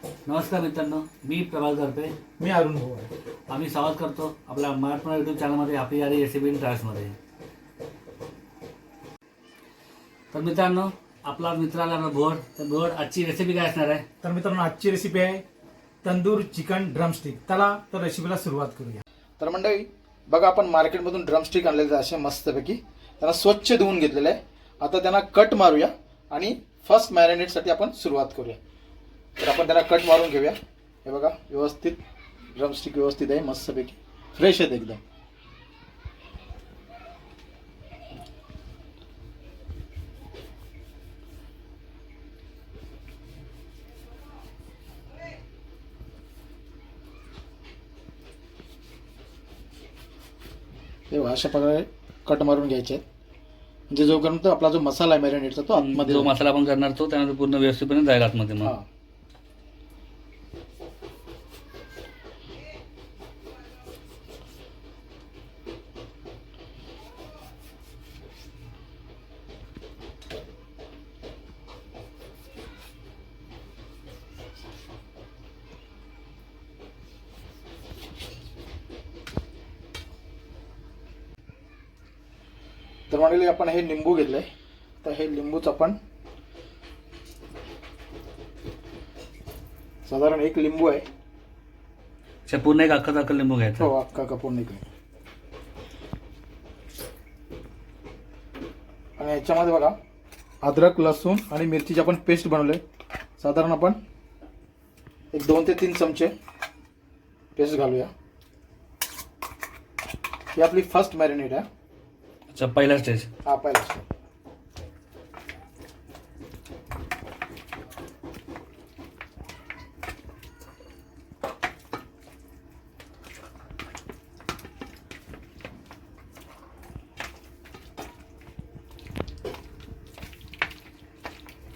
नमस्कार मित्रांनो, मी प्रभास गरपे. मी अरुण भाऊ आहे. आम्ही संवाद करतो आपल्या मराठमोळा यूट्यूब चॅनलमध्ये आपली यारी रेसिपी इन ट्रायल्समध्ये. तर मित्रांनो, आपला मित्र आला भोड. तर भोड, आजची रेसिपी काय असणार आहे? तर मित्रांनो, आजची रेसिपी आहे तंदूर चिकन ड्रमस्टिक. चला तर रेसिपीला सुरुवात करूया. तर मंडळी बघा, आपण मार्केटमधून ड्रमस्टिक आणलेले असे मस्तपैकी त्यांना स्वच्छ धुवून घेतलेले आहे. आता त्यांना कट मारूया आणि फर्स्ट मॅरिनेटसाठी आपण सुरुवात करूया. तर आपण त्यांना कट मारून घेऊया. हे बघा, व्यवस्थित ड्रमस्टिक व्यवस्थित आहे, मस्तपैकी फ्रेश आहेत एकदम. तेव्हा अशा प्रकारे कट मारून घ्यायचे आहेत, म्हणजे जोपर्यंत आपला जो मसाला आहे मॅरिनेटचा तो आतमध्ये जो मसाला आपण करणार तो त्यानंतर पूर्ण व्यवस्थितपणे जायला आतमध्ये. मग तर म्हणले आपण हे लिंबू घेतलंय. तर हे लिंबूच आपण साधारण एक लिंबू आहे, पूर्ण एक अख्खा लिंबू घ्यायचा. हो, अख्खा कापून निघले. आणि याच्यामध्ये बघा, अद्रक लसूण आणि मिरचीची आपण पेस्ट बनवले. साधारण आपण एक 2 ते 3 चमचे पेस्ट घालूया. ही आपली फर्स्ट मॅरिनेट आहे. अच्छा, पहिला स्टेज. हा, पहिला स्टेज.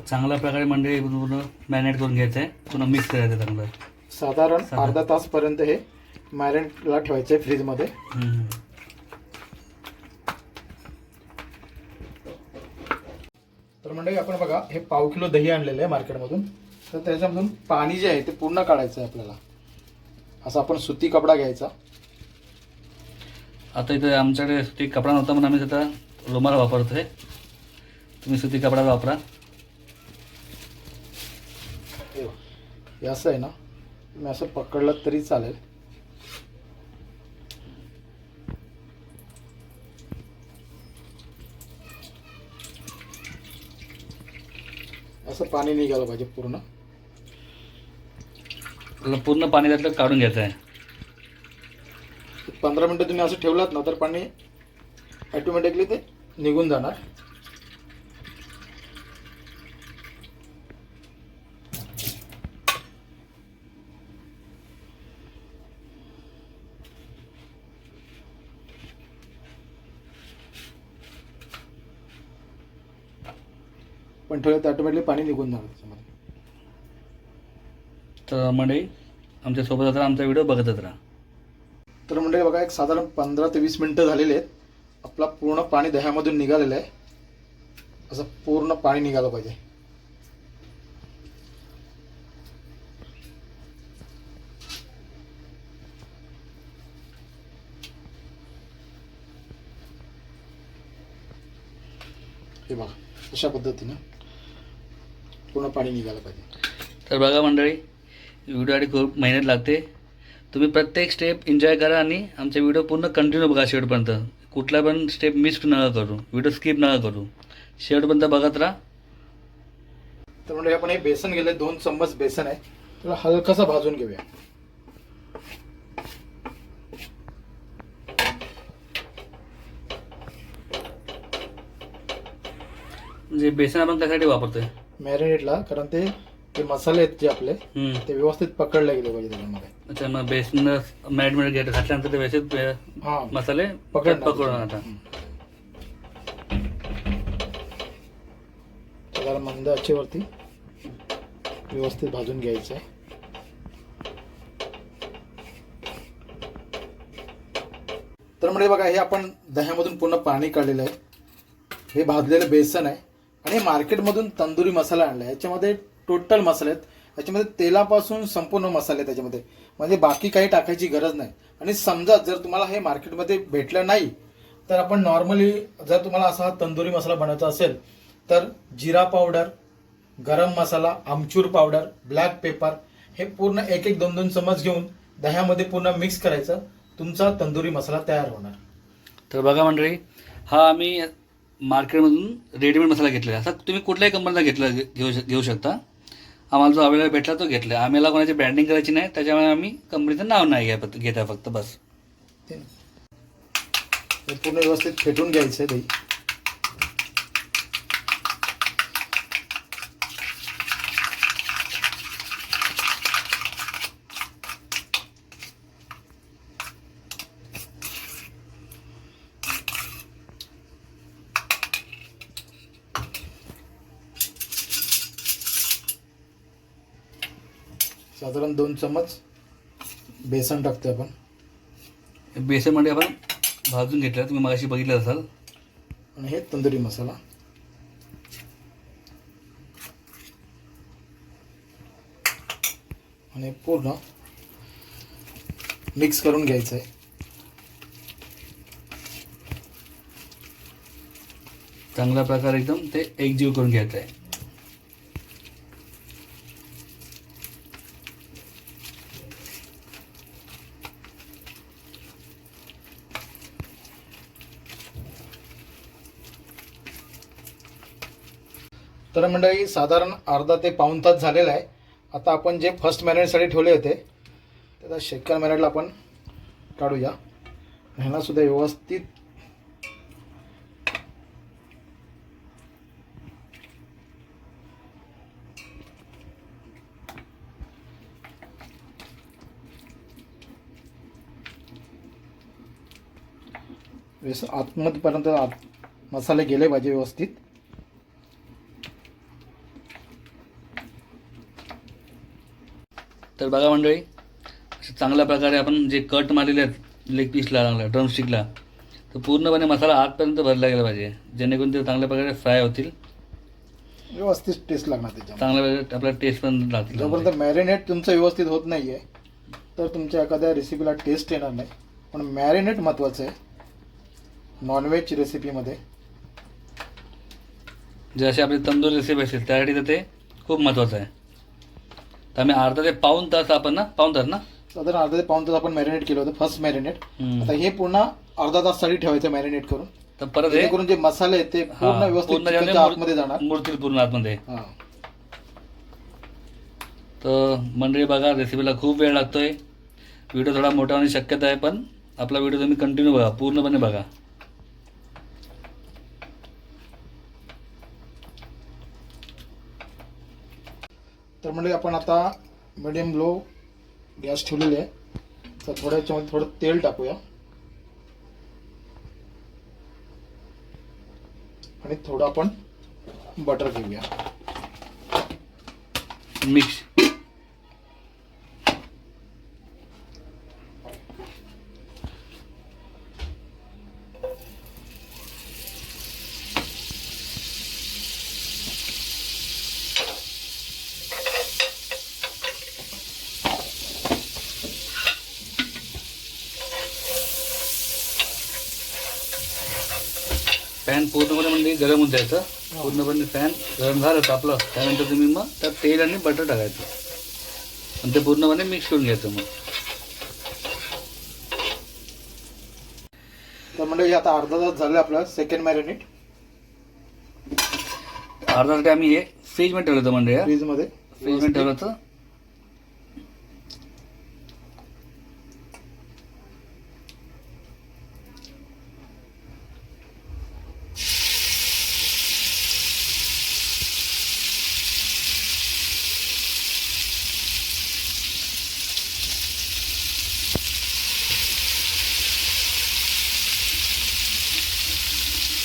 चांगल्या प्रकारे मंडळी पूर्ण मॅरिनेट करून घ्यायचं आहे, पुन्हा मिक्स करायचं चांगलं. साधारण अर्धा तासपर्यंत हे मॅरिनेटला ठेवायचं आहे फ्रीजमध्ये. तर मंडळी आपण बघा, हे पाव किलो दही आणलेलं आहे मार्केटमधून. तर त्याच्यामधून पाणी जे आहे ते पूर्ण काढायचं आहे आपल्याला. असा आपण सुती कपडा घ्यायचा. आता इथे आमच्याकडे सुती कपडा नव्हता म्हणून आम्ही आता रुमाल वापरतोय. तुम्ही सुती कपडा वापरा. हे असं आहे ना, तुम्ही असं पकडलं तरी चालेल. असं पाणी निघालं पाहिजे पूर्ण. पूर्ण पाणी त्यातलं काढून घ्यायचं आहे. 15 मिनिटं तुम्ही असं ठेवलात ना तर पाणी ऑटोमॅटिकली ते निघून जाणार. पण ठेवलं तर ऑटोमॅटिकली पाणी निघून जाणार त्याच्यामध्ये. तर मंडळी, आमच्यासोबत आता आमचा व्हिडिओ बघतच राहा. तर म्हणजे बघा, एक साधारण 15 ते 20 मिनिटं झालेले आहेत. आपला पूर्ण पाणी दह्यामधून निघालेलं आहे. असं पूर्ण पाणी निघालं पाहिजे. हे बघा, अशा पद्धतीनं पूर्ण पाणी निघालं पाहिजे. तर बघा मंडळी, व्हिडिओसाठी खूप मेहनत लागते. तुम्ही प्रत्येक स्टेप एन्जॉय करा आणि आमचा व्हिडिओ पूर्ण कंटिन्यू बघा शेवटपर्यंत. कुठला पण स्टेप मिस नका करू, व्हिडिओ स्किप नका करू, शेवटपर्यंत बघत राहा. तर म्हणजे आपण हे बेसन गेले, 2 चम्मच बेसन आहे, त्याला हलकंसं भाजून घेऊया. म्हणजे बेसन आपण त्यासाठी वापरतोय मॅरिनेटला, कारण ते मसाले आहेत जे आपले ते व्यवस्थित पकडले गेले पाहिजे त्याच्यामध्ये. अच्छा, मग बेसन मॅरिनेट घातल्यानंतर ते व्यवस्थित मसाले पकडून आता जरा मंद आचेवरती व्यवस्थित भाजून घ्यायचं आहे. तर म्हणजे बघा, हे आपण दह्यामधून पूर्ण पाणी काढलेलं आहे. हे भाजलेलं बेसन आहे आणि मार्केटमधून तंदुरी मसाला आणला आहे. याच्यामध्ये टोटल मसाले आहेत याच्यामध्ये तेलापासून संपूर्ण मसाले त्याच्यामध्ये, म्हणजे बाकी काही टाकायची गरज नाही. आणि समजा जर तुम्हाला हे मार्केटमध्ये भेटलं नाही तर आपण नॉर्मली जर तुम्हाला असा तंदुरी मसाला बनवायचा असेल तर जिरा पावडर, गरम मसाला, आमचूर पावडर, ब्लॅक पेपर हे पूर्ण 1-1, 2-2 चमच घेऊन दह्यामध्ये पूर्ण मिक्स करायचं. तुमचा तंदुरी मसाला तयार होणार. तर बघा मंडळी, हा आम्ही मार्केटमधून रेडीमेड मसाला घेतलेला. असा तुम्ही कुठल्याही कंपनीचा घेऊ शकता. आम्हाला जो अवेलेबल भेटला तो घेतला. आम्हाला कोणाची ब्रँडिंग करायची नाही, त्याच्यामुळे आम्ही कंपनीचं नाव नाही घेत आहे फक्त बस. हे पूर्ण व्यवस्थित फेटून घ्यायचं आहे दही. साधारण 2 चमच बेसन टाकतोय आपण. बेसनमध्ये आपण भाजून घेतलं, तुम्ही मगाशी बघितलं असाल. आणि हे तंदुरी मसाला आणि पूर्ण मिक्स करून घ्यायचं आहे. चांगल्या प्रकारे एकदम ते एकजीव करून घ्यायचं आहे. तर मंडळी साधारण अर्धा ते पाऊण तास झालेला आहे. आता आपण जे फर्स्ट मॅरिनेटसाठी ठेवले होते त्याचा सेकंड मॅरिनेटला आपण काढूया. ह्याला सुद्धा व्यवस्थित आतमध्येपर्यंत मसाले गेले पाहिजे व्यवस्थित. तर बघा मंडळी, अशा चांगल्या प्रकारे आपण जे कट मारलेले आहेत लेग पीसला, ड्रमस्टिकला, तर पूर्णपणे मसाला आतपर्यंत भरला गेला पाहिजे, जेणेकरून ते चांगल्या प्रकारे फ्राय होतील. व्यवस्थित टेस्ट लागणार त्याच्यामध्ये. चांगल्या प्रकारे आपला टेस्ट पण लागतील. जोपर्यंत मॅरिनेट तुमचं व्यवस्थित होत नाही आहे तर तुमच्या एखाद्या रेसिपीला टेस्ट येणार नाही. पण मॅरिनेट महत्त्वाचं आहे नॉनव्हेज रेसिपीमध्ये. जसे आपली तंदूर रेसिपी असेल त्यासाठी तर ते खूप महत्त्वाचं आहे. तर आम्ही अर्धा ते पाऊण तास आपण पाऊण तास साधारण अर्धा ते पाऊण तास आपण मॅरिनेट केलं होतं फर्स्ट मॅरिनेट. आता हे पुन्हा अर्धा ताससाठी ठेवायचं मॅरिनेट करून. तर परत हे करून जे मसाले आहेत ते पूर्ण व्यवस्थित चिकनच्या आतमध्ये जाणार, मुरतील पूर्ण आतमध्ये. हां. तर मंडळी बघा, रेसिपीला खूप वेळ लागतोय. व्हिडिओ थोडा मोठा होण्याची शक्यता आहे, पण आपला व्हिडिओ तुम्ही कंटिन्यू बघा, पूर्णपणे बघा. तर म्हणजे आपण आता मिडियम लो गॅस ठेवलेली आहे. तर थोड्या याच्यामध्ये थोडं तेल टाकूया आणि थोडं आपण बटर घेऊया मिक्स. पॅन पूर्णपणे म्हणजे गरम होऊन द्यायचं. पूर्णपणे पॅन गरम झालं तापलं, त्यानंतर तुम्ही मग त्यात तेल आणि बटर टाकायचं आणि ते पूर्णपणे मिक्स करून घ्यायचं. मग तर म्हणजे आता अर्धा तास झालं आपलं सेकंड मॅरिनेट. अर्धा तास आम्ही हे फ्रीजमध्ये ठेवलं होतं म्हणजे फ्रीजमध्ये ठेवलं होतं.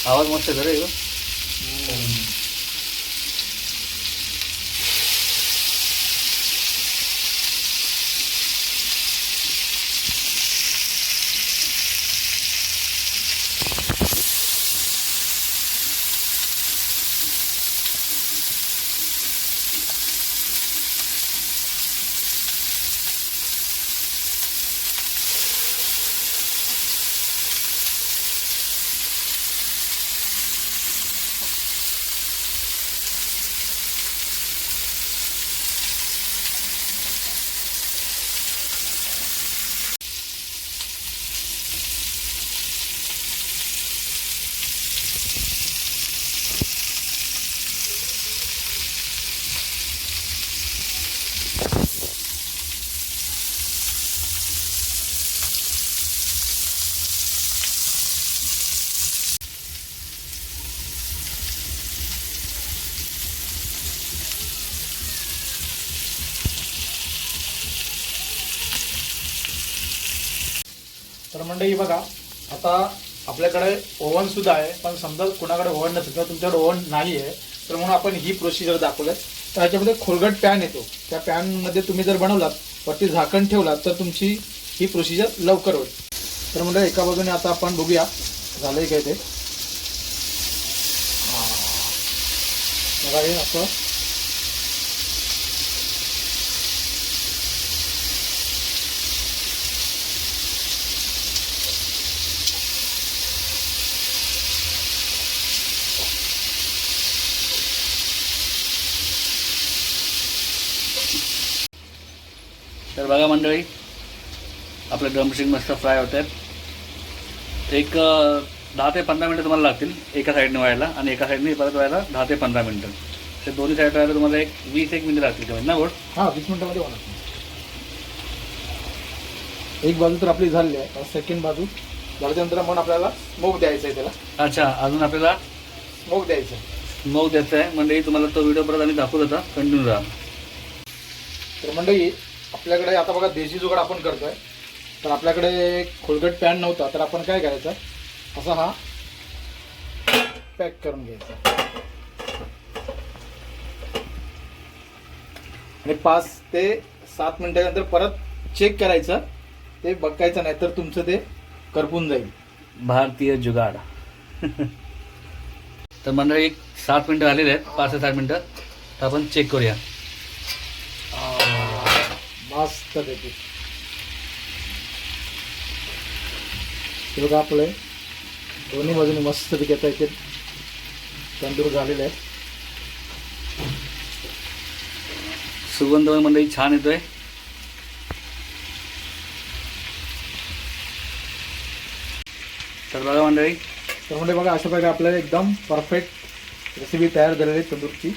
आवाज मस्त आहे रे. तर मंडळी बघा, आता आपल्याकडे ओव्हन सुद्धा आहे, पण समजा कुणाकडे ओव्हन नसेल किंवा तुमच्याकडे ओव्हन नाही आहे तर म्हणून आपण ही प्रोसिजर दाखवलं. तर ह्याच्यामध्ये खोलगट पॅन येतो, त्या पॅनमध्ये तुम्ही जर बनवलात वरती झाकण ठेवलात तर तुमची ही प्रोसिजर लवकर होईल. तर मंडळी एका बाजूने आता आपण बघूया झालंय काय ते. बघा हे असं तर बघा मंडळी, आपले ड्रमस्टिक मस्त फ्राय होत आहेत. एक 10 ते 15 मिनटं तुम्हाला लागतील एका साईडने व्हायला, आणि एका साईडने परत व्हायला 10 ते 15 मिनटं. ते दोन्ही साईड व्हायला तुम्हाला 20-1 मिनिटं लागतील कमी ना गोड. हां 20 मिनिटामध्ये होणार. एक बाजू तर आपली झालेली आहे, सेकंड बाजू झाल्यानंतर मग आपल्याला स्मोक द्यायचं आहे त्याला. अच्छा, अजून आपल्याला स्मोक द्यायचं आहे. स्मोक द्यायचा आहे मंडळी. तुम्हाला तो व्हिडिओ परत आम्ही दाखवत होता, कंटिन्यू राहा. तर मंडळी आपल्याकडे आता बघा देशी जुगाड आपण करतोय. तर आपल्याकडे खोलगट पॅन नव्हता तर आपण काय करायचं, असा हा पॅक करून घ्यायचा आणि 5 ते 7 मिनिटानंतर परत चेक करायचं. ते बघायचं नाही तर तुमचं ते करपून जाईल. भारतीय जुगाड. तर मंडळी 7 मिनिटं झालेले आहेत, 5 ते 7 मिनिटं. तर आपण चेक करूया. मस्त पैकी बघा आपले दोन्ही बाजूने मस्त पैकी आता इथे तंदूर झालेले आहे. सुगंध मंडळी छान येतोय. तर बघा मंडळी, तर म्हणजे बघा अशा प्रकारे आपल्याला एकदम परफेक्ट रेसिपी तयार झालेली आहे तंदूरची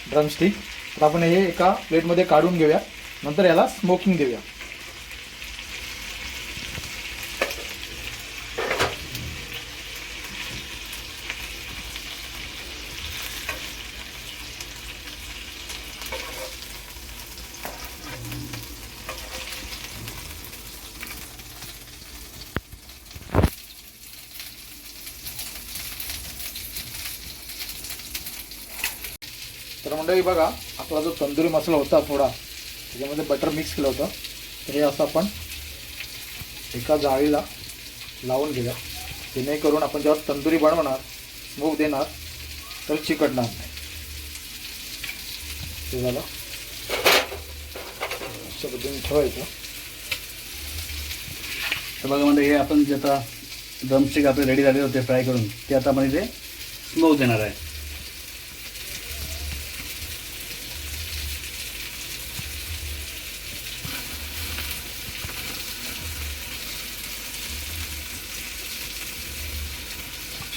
ड्रमस्टिक. तर आपण हे एका प्लेटमध्ये काढून घेऊया, नंतर याला स्मोकिंग देऊया. तर मंडळी बघा, आपला जो तंदुरी मसाला होता थोडा त्याच्यामध्ये बटर मिक्स केलं होतं. तर हे असं आपण एका जाळीला लावून घेऊया, जेणेकरून आपण जेव्हा तंदुरी बनवणार, स्मोक देणार तर चिकटणार नाही. ते झालं, अशा पद्धतीने ठेवायचं. तर बघा म्हणजे हे आपण जे आता ड्रमस्टिक आपले रेडी झाले होते फ्राय करून, ते आता आपण इथे स्मोक देणार आहे.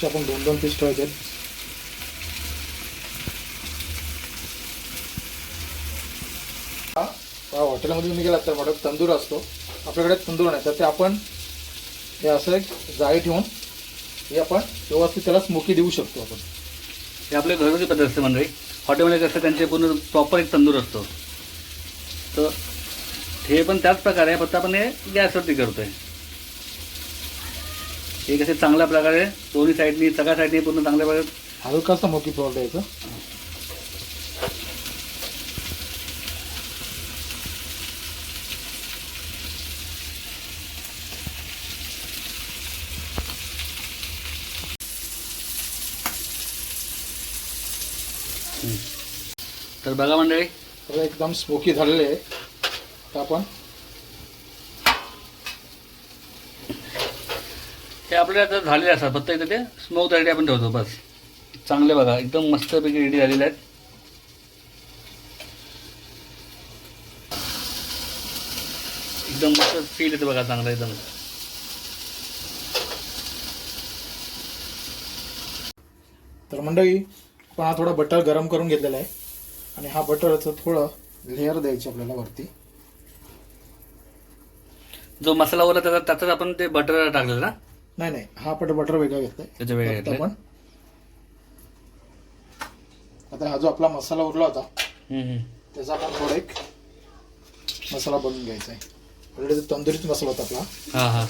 आपण 2-2 पीस ठेवायचे. हॉटेलमध्ये तुम्ही गेलात तर मोठा तंदूर असतो, आपल्याकडे तंदूर नाही तर ते आपण हे असं एक जाळी ठेवून हे आपण व्यवस्थित त्याला स्मोकी देऊ शकतो. आपण हे आपल्या घरगुती पद्धत असते मंडळी. हॉटेलमध्ये कसं त्यांचे पूर्ण प्रॉपर एक तंदूर असतो, तर हे पण त्याच प्रकारे आहे, फक्त आपण हे गॅसवरती करतोय. हे कसे चांगल्या प्रकारे दोन्ही साईडनी, सगळ्या साईडनी पूर्ण चांगल्या प्रकारे हलका स्मोकी फ्लेवर द्यायचं. तर बघा मंडळी, एकदम स्मोकी झालेले आहे. तर आपण हे आपल्याला आता झालेले असतात, फक्त इथे ते स्मोक त्यासाठी आपण ठेवतो बस. चांगले बघा एकदम मस्तपैकी रेडी झालेले आहेत. एकदम मस्त फील येते बघा, चांगलं एकदम. तर मंडळी आपण हा थोडा बटर गरम करून घेतलेला आहे आणि हा बटरचं थोडं लेअर द्यायची आपल्याला वरती. जो मसाला उरला त्याचाच आपण ते बटर टाकलेलं ना? नाही नाही, हा बटर वेगळा घेतलाय, त्याच्या वेगळा घेतलाय आपण. आता हा जो आपला मसाला उरला होता त्याचा आपण थोडा एक मसाला बनवून घ्यायचा आहे. ऑलरेडी तंदुरीच मसाला होता आपला. हां हां.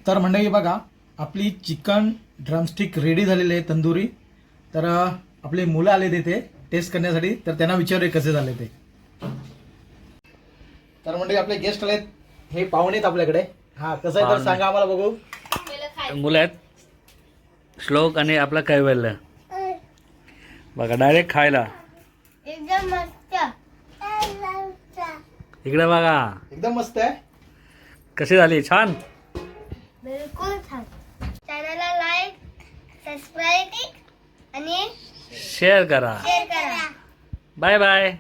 तर मंडळी बघा आपली चिकन ड्रमस्टिक रेडी झालेली आहे तंदुरी. तर आपले मुलं आले तिथे टेस्ट करण्यासाठी, तर त्यांना विचारूया कसे झाले ते. तर मंडळी आपले गेस्ट आलेत, हे पाहुणे आहेत आपल्याकडे. हा कसं आहे तर सांगा आम्हाला बघू. मुलं आहेत श्लोक आणि आपला कैवल्य. बघा डायरेक्ट खायला एकदम मस्त. इकडे बघा एकदम मस्त आहे. कशी झाली, छान. बिलकुल छान. चॅनलला लाईक, सबस्क्राईब आणि शेअर करा. शेअर करा. Bye bye.